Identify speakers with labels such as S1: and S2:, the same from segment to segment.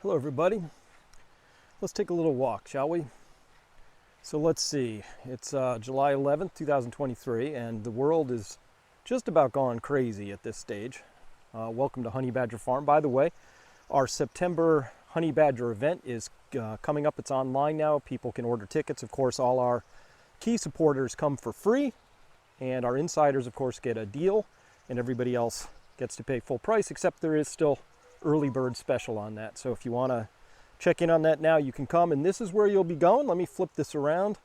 S1: Hello everybody. Let's take a little walk, shall we? So let's see, it's July 11th, 2023, and the world is just about gone crazy at this stage. Welcome to Honey Badger Farm. By the way, our September Honey Badger event is coming up. It's online now. People can order tickets. Of course, all our key supporters come for free, and our insiders, of course, get a deal, and everybody else gets to pay full price, except there is still early bird special on that. So if you want to check in on that now, you can come, and this is where you'll be going. Let me flip this around.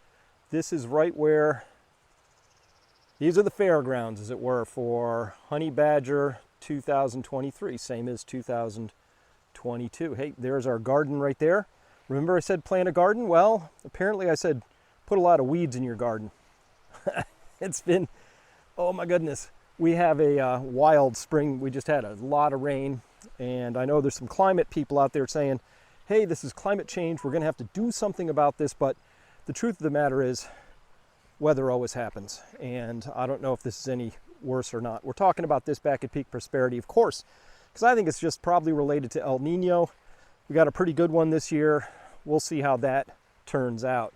S1: This is right where, these are the fairgrounds, as it were, for Honey Badger 2023, same as 2022. Hey, there's our garden right there. Remember I said plant a garden? Well, apparently I said put a lot of weeds in your garden. It's been, oh my goodness. We have a wild spring. We just had a lot of rain, and I know there's some climate people out there saying, hey, this is climate change. We're going to have to do something about this. But the truth of the matter is, weather always happens. And I don't know if this is any worse or not. We're talking about this back at Peak Prosperity, of course, because I think it's just probably related to El Nino. We got a pretty good one this year. We'll see how that turns out.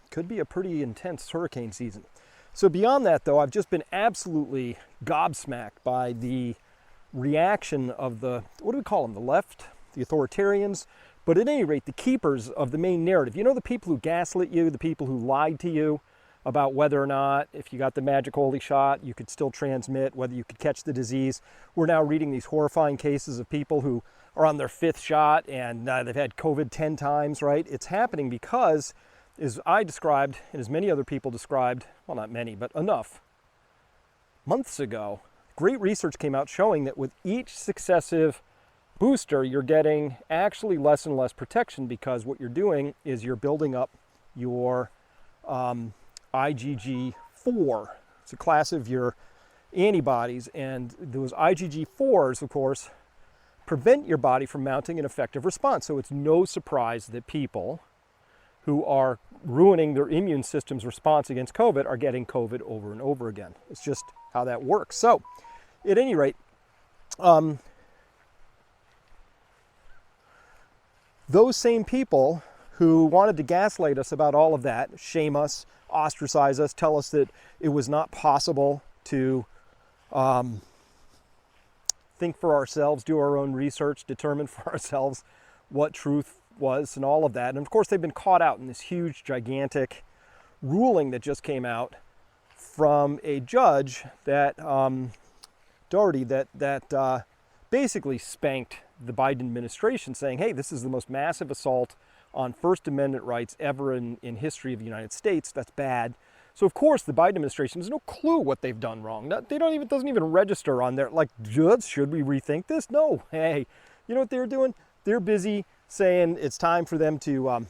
S1: Could be a pretty intense hurricane season. So beyond that, though, I've just been absolutely gobsmacked by the reaction of the, what do we call them, the left, the authoritarians, but at any rate, the keepers of the main narrative. You know, the people who gaslit you, the people who lied to you about whether or not, if you got the magic holy shot, you could still transmit, whether you could catch the disease. We're now reading these horrifying cases of people who are on their 5th shot and they've had COVID 10 times, right? It's happening because, as I described, and as many other people described, well, not many, but enough, months ago, great research came out showing that with each successive booster, you're getting actually less and less protection, because what you're doing is you're building up your IgG4. It's a class of your antibodies, and those IgG4s, of course, prevent your body from mounting an effective response. So it's no surprise that people who are ruining their immune system's response against COVID are getting COVID over and over again. It's just how that works. So, at any rate, those same people who wanted to gaslight us about all of that, shame us, ostracize us, tell us that it was not possible to think for ourselves, do our own research, determine for ourselves what truth was and all of that. And of course, they've been caught out in this huge, gigantic ruling that just came out from a judge that, Doherty, that basically spanked the Biden administration, saying, hey, this is the most massive assault on First Amendment rights ever in history of the United States. That's bad. So of course, the Biden administration has no clue what they've done wrong. Doesn't even register on there. Like, should we rethink this? No. Hey, you know what they're doing? They're busy saying it's time for them to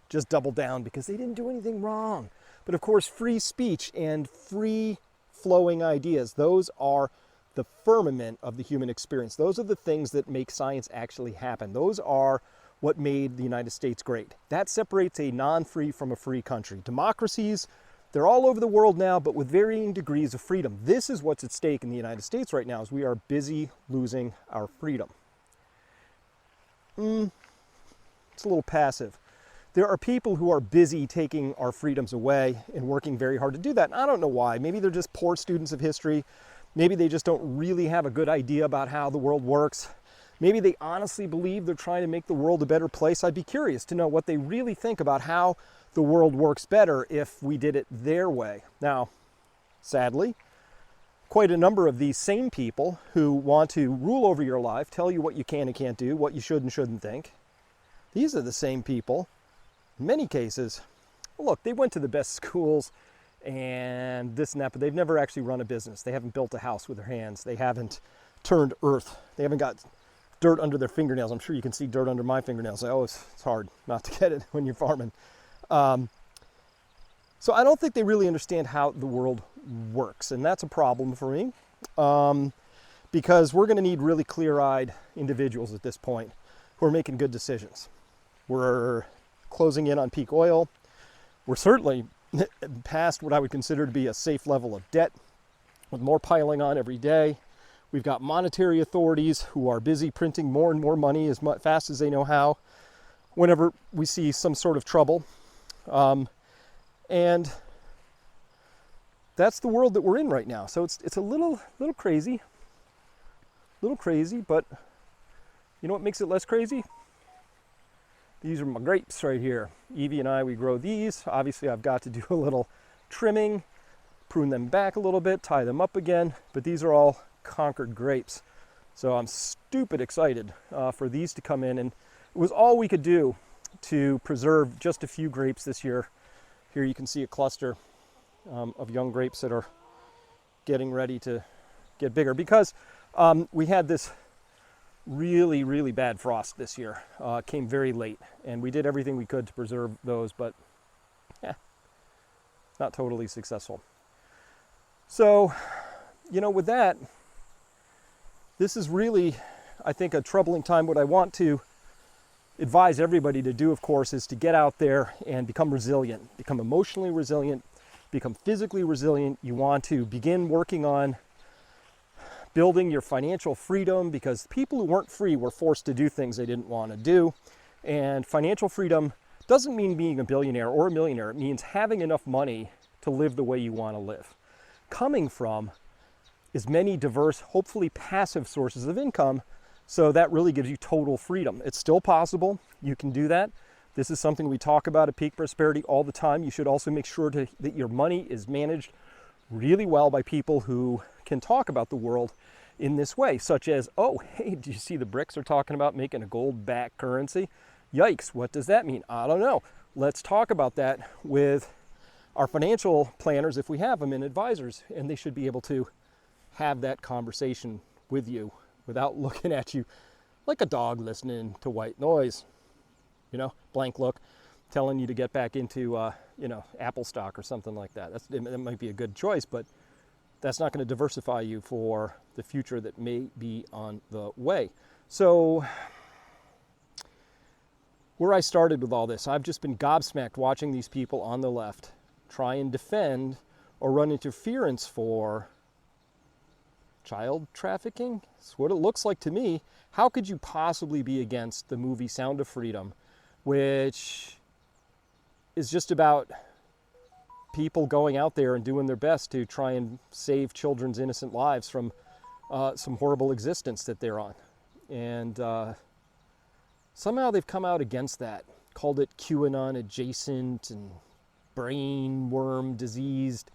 S1: just double down because they didn't do anything wrong. But of course, free speech and free flowing ideas, those are the firmament of the human experience. Those are the things that make science actually happen. Those are what made the United States great. That separates a non-free from a free country. Democracies, they're all over the world now, but with varying degrees of freedom. This is what's at stake in the United States right now, is we are busy losing our freedom. It's a little passive. There are people who are busy taking our freedoms away and working very hard to do that. And I don't know why. Maybe they're just poor students of history. Maybe they just don't really have a good idea about how the world works. Maybe they honestly believe they're trying to make the world a better place. I'd be curious to know what they really think about how the world works better if we did it their way. Now, sadly, quite a number of these same people who want to rule over your life, tell you what you can and can't do, what you should and shouldn't think, these are the same people, in many cases, look, they went to the best schools and this and that, but they've never actually run a business. They haven't built a house with their hands. They haven't turned earth. They haven't got dirt under their fingernails. I'm sure you can see dirt under my fingernails. Oh, it's hard not to get it when you're farming. So I don't think they really understand how the world works, and that's a problem for me, because we're going to need really clear-eyed individuals at this point who are making good decisions. We're closing in on peak oil. We're certainly past what I would consider to be a safe level of debt, with more piling on every day. We've got monetary authorities who are busy printing more and more money as fast as they know how whenever we see some sort of trouble. And that's the world that we're in right now. So it's a little crazy, but you know what makes it less crazy? These are my grapes right here. Evie and I, we grow these. Obviously, I've got to do a little trimming, prune them back a little bit, tie them up again, but these are all Concord grapes. So I'm stupid excited for these to come in, and it was all we could do to preserve just a few grapes this year. Here you can see a cluster of young grapes that are getting ready to get bigger because we had this really bad frost this year. Came very late, and we did everything we could to preserve those, but not totally successful. So, you know, with that, this is really, I think, a troubling time. What I want to advise everybody to do, of course, is to get out there and become resilient, become emotionally resilient, become physically resilient. You want to begin working on building your financial freedom, because people who weren't free were forced to do things they didn't want to do. And financial freedom doesn't mean being a billionaire or a millionaire. It means having enough money to live the way you want to live, coming from as many diverse, hopefully passive sources of income. So that really gives you total freedom. It's still possible. You can do that. This is something we talk about at Peak Prosperity all the time. You should also make sure that your money is managed really well by people who can talk about the world in this way, such as, oh, hey, do you see the BRICS are talking about making a gold-backed currency? Yikes, what does that mean? I don't know. Let's talk about that with our financial planners, if we have them, and advisors, and they should be able to have that conversation with you without looking at you like a dog listening to white noise. You know, blank look, telling you to get back into, Apple stock or something like that. That might be a good choice, but that's not going to diversify you for the future that may be on the way. So where I started with all this, I've just been gobsmacked watching these people on the left try and defend or run interference for child trafficking. That's what it looks like to me. How could you possibly be against the movie Sound of Freedom, which is just about people going out there and doing their best to try and save children's innocent lives from some horrible existence that they're on. And somehow they've come out against that, called it QAnon adjacent and brain worm diseased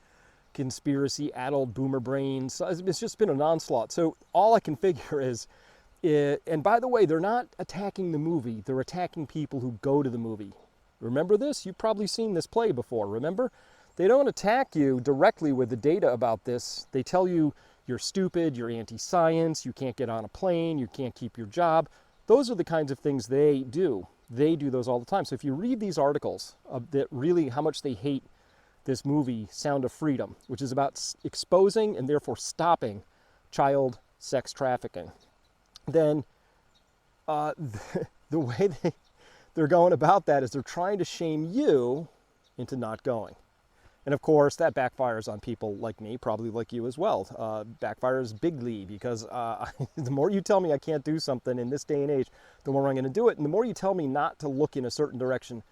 S1: conspiracy, adult boomer brains. It's just been an onslaught. So all I can figure is, and by the way, they're not attacking the movie, they're attacking people who go to the movie. Remember this? You've probably seen this play before, remember? They don't attack you directly with the data about this. They tell you you're stupid, you're anti-science, you can't get on a plane, you can't keep your job. Those are the kinds of things they do. They do those all the time. So if you read these articles that really how much they hate this movie, Sound of Freedom, which is about exposing and therefore stopping child sex trafficking, then the way they're going about that is they're trying to shame you into not going. And of course, that backfires on people like me, probably like you as well. Backfires bigly, because the more you tell me I can't do something in this day and age, the more I'm going to do it. And the more you tell me not to look in a certain direction,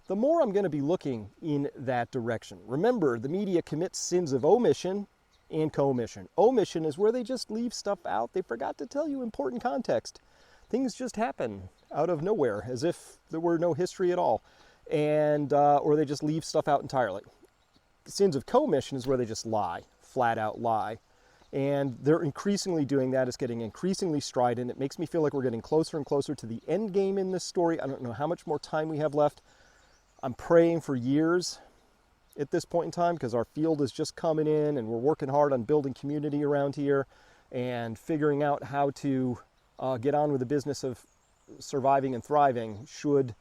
S1: the more I'm going to be looking in that direction. Remember, the media commits sins of omission and commission. Omission is where they just leave stuff out. They forgot to tell you important context. Things just happen out of nowhere, as if there were no history at all, and or they just leave stuff out entirely. Sins of commission is where they just lie, flat out lie. And they're increasingly doing that. It's getting increasingly strident. It makes me feel like we're getting closer and closer to the end game in this story. I don't know how much more time we have left. I'm praying for years at this point in time, because our field is just coming in and we're working hard on building community around here and figuring out how to get on with the business of surviving and thriving should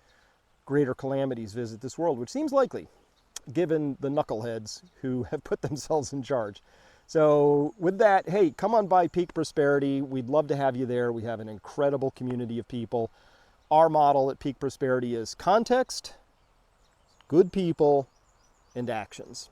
S1: greater calamities visit this world, which seems likely, given the knuckleheads who have put themselves in charge. So with that, hey, come on by Peak Prosperity. We'd love to have you there. We have an incredible community of people. Our model at Peak Prosperity is context, good people, and actions.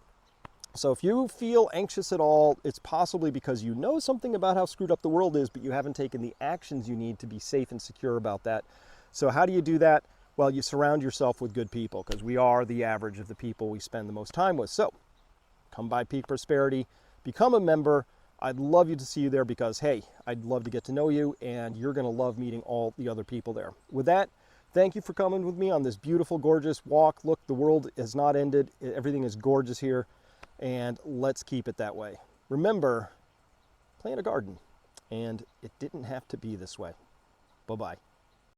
S1: So if you feel anxious at all, it's possibly because you know something about how screwed up the world is, but you haven't taken the actions you need to be safe and secure about that. So how do you do that? Well, you surround yourself with good people, because we are the average of the people we spend the most time with. So come by Peak Prosperity, become a member. I'd love you to see you there because, hey, I'd love to get to know you, and you're going to love meeting all the other people there. With that, thank you for coming with me on this beautiful, gorgeous walk. Look, the world has not ended. Everything is gorgeous here, and let's keep it that way. Remember, plant a garden, and it didn't have to be this way. Bye-bye.